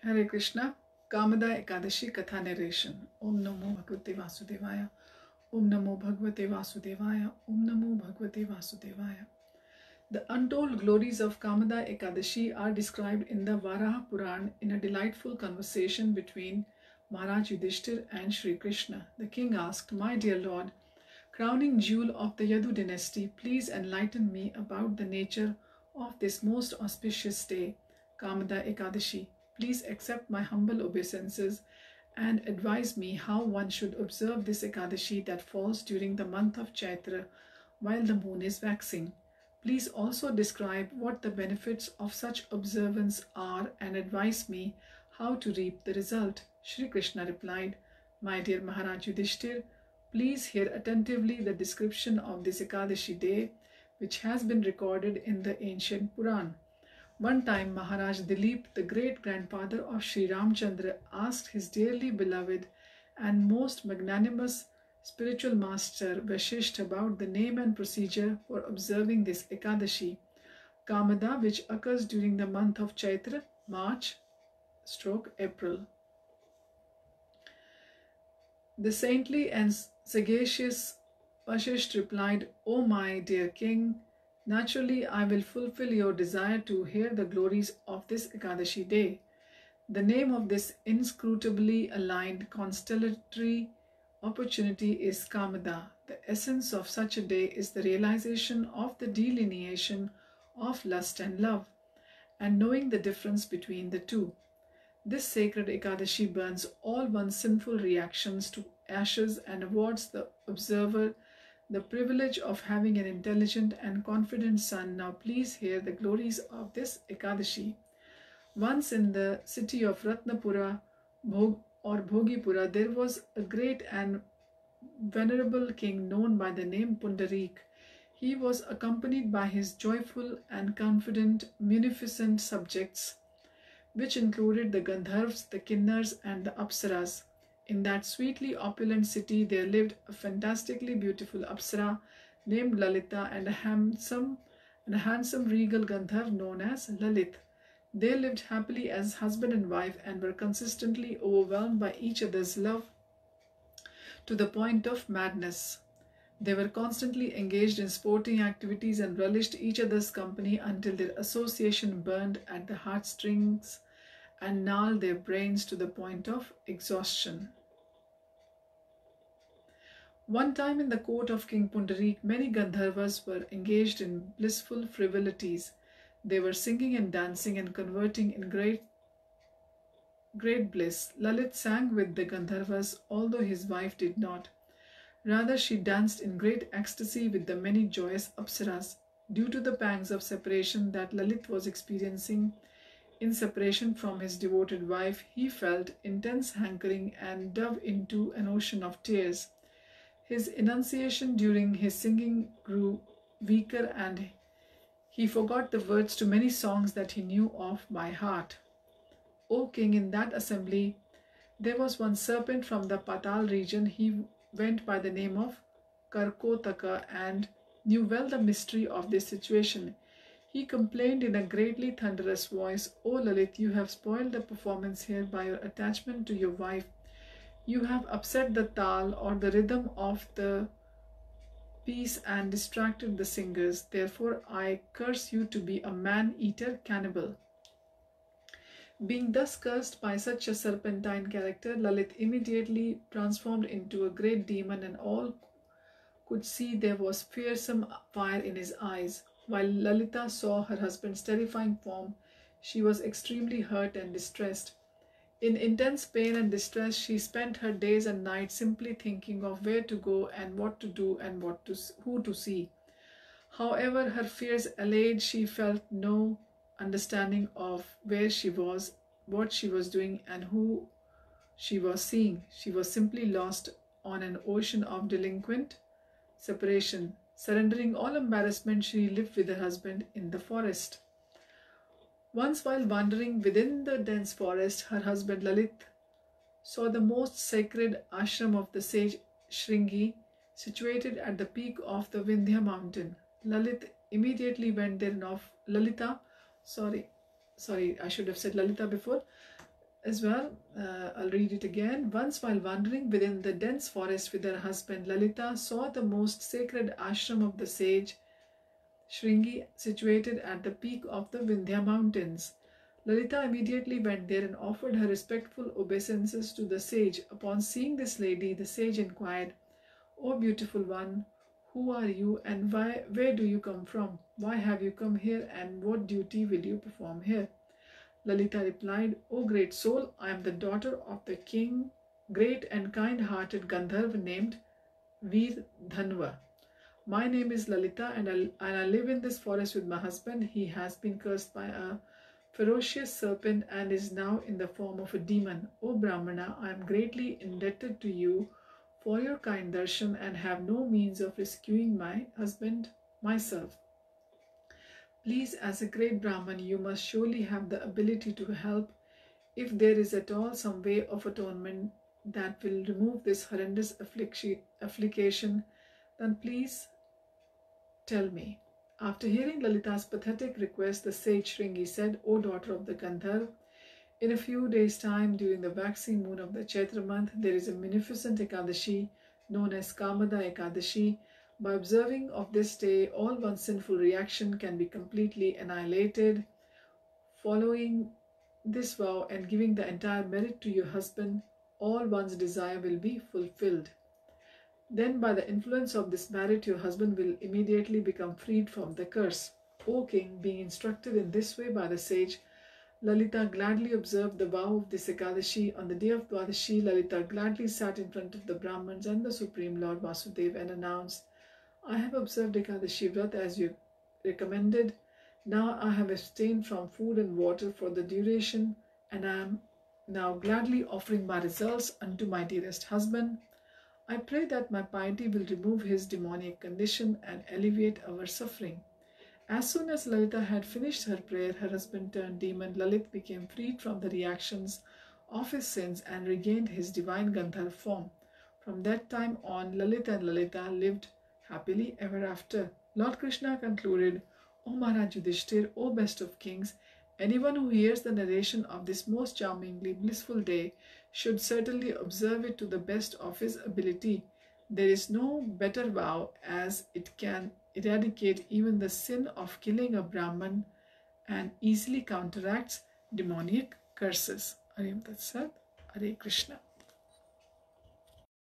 Hare Krishna, Kamada Ekadashi Katha narration. Om Namo Bhagavate Vasudevaya. Om Namo Bhagavate Vasudevaya. Om Namo Bhagavate Vasudevaya. The untold glories of Kamada Ekadashi are described in the Varaha Puran in a delightful conversation between Maharaj Yudhishthir and Sri Krishna. The king asked, "My dear Lord, crowning jewel of the Yadu dynasty, please enlighten me about the nature of this most auspicious day, Kamada Ekadashi. Please accept my humble obeisances and advise me how one should observe this Ekadashi that falls during the month of Chaitra while the moon is waxing. Please also describe what the benefits of such observance are and advise me how to reap the result." Sri Krishna replied, "My dear Maharaj Yudhishthir, please hear attentively the description of this Ekadashi day, which has been recorded in the ancient Puran. One time, Maharaj Dilip, the great-grandfather of Sri Ramchandra, asked his dearly beloved and most magnanimous spiritual master Vashishtha about the name and procedure for observing this Ekadashi, Kamada, which occurs during the month of Chaitra, March/April. The saintly and sagacious Vashishtha replied, "O my dear king, naturally I will fulfill your desire to hear the glories of this Ekadashi day. The name of this inscrutably aligned constellatory opportunity is Kamada. The essence of such a day is the realization of the delineation of lust and love, and knowing the difference between the two. This sacred Ekadashi burns all one's sinful reactions to ashes and awards the observer the privilege of having an intelligent and confident son. Now please hear the glories of this Ekadashi. Once in the city of Ratnapura or Bhogipura, there was a great and venerable king known by the name Pundarik. He was accompanied by his joyful and confident, munificent subjects, which included the Gandharvas, the Kinnars, and the Apsaras. In that sweetly opulent city there lived a fantastically beautiful Apsara named Lalita and a handsome regal Gandharv known as Lalit. They lived happily as husband and wife and were consistently overwhelmed by each other's love to the point of madness. They were constantly engaged in sporting activities and relished each other's company until their association burned at the heartstrings and gnawed their brains to the point of exhaustion. One time in the court of King Pundarik, many Gandharvas were engaged in blissful frivolities. They were singing and dancing and converting in great bliss. Lalit sang with the Gandharvas, although his wife did not. Rather, she danced in great ecstasy with the many joyous Apsaras. Due to the pangs of separation that Lalit was experiencing in separation from his devoted wife, he felt intense hankering and dove into an ocean of tears. His enunciation during his singing grew weaker and he forgot the words to many songs that he knew of by heart. O king, in that assembly there was one serpent from the Patal region. He went by the name of Karkotaka and knew well the mystery of this situation. He complained in a greatly thunderous voice, "O Lalit, you have spoiled the performance here by your attachment to your wife. You have upset the tal or the rhythm of the piece and distracted the singers. Therefore I curse you to be a man-eater cannibal." Being thus cursed by such a serpentine character, Lalit immediately transformed into a great demon, and all could see there was fearsome fire in his eyes. While Lalita saw her husband's terrifying form, she was extremely hurt and distressed. In intense pain and distress, she spent her days and nights simply thinking of where to go and what to do and who to see. However, her fears allayed, she felt no understanding of where she was, what she was doing, and who she was seeing. She was simply lost on an ocean of delinquent separation. Surrendering all embarrassment, she lived with her husband in the forest. Once, while wandering within the dense forest, her husband Lalit saw the most sacred ashram of the sage Shringi, situated at the peak of the Vindhya mountain. Lalit immediately went there and Lalita, I should have said Lalita before. as well. I'll read it again. Once while wandering within the dense forest with her husband, Lalita saw the most sacred ashram of the sage Shringi, situated at the peak of the Vindhya mountains. Lalita immediately went there and offered her respectful obeisances to the sage. Upon seeing this lady, the sage inquired, "O beautiful one, who are you and where do you come from? Why have you come here and what duty will you perform here?" Lalita replied, "O great soul, I am the daughter of the king, great and kind-hearted Gandharva named Veer Dhanva. My name is Lalita and I live in this forest with my husband. He has been cursed by a ferocious serpent and is now in the form of a demon. O Brahmana, I am greatly indebted to you for your kind darshan and have no means of rescuing my husband myself. Please, as a great Brahman, you must surely have the ability to help. If there is at all some way of atonement that will remove this horrendous affliction, then please tell me." After hearing Lalita's pathetic request, the sage Shringi said, "O daughter of the Gandharv, in a few days' time, during the waxing moon of the Chaitra month, there is a magnificent Ekadashi known as Kamada Ekadashi. By observing of this day, all one's sinful reaction can be completely annihilated. Following this vow and giving the entire merit to your husband, all one's desire will be fulfilled. Then by the influence of this merit, your husband will immediately become freed from the curse." O king, being instructed in this way by the sage, Lalita gladly observed the vow of this Ekadashi. On the day of Dwadashi, Lalita gladly sat in front of the Brahmins and the Supreme Lord Vasudeva and announced, "I have observed Ekadashi Vrat as you recommended. Now I have abstained from food and water for the duration, and I am now gladly offering my results unto my dearest husband. I pray that my piety will remove his demoniac condition and alleviate our suffering." As soon as Lalita had finished her prayer, her husband turned demon. Lalit became freed from the reactions of his sins and regained his divine Gandharv form. From that time on, Lalit and Lalita lived happily ever after. Lord Krishna concluded, "O Maharaj Yudhishthir, O best of kings, anyone who hears the narration of this most charmingly blissful day should certainly observe it to the best of his ability. There is no better vow, as it can eradicate even the sin of killing a Brahman and easily counteracts demoniac curses." Hare Tat Sat, Hare Krishna.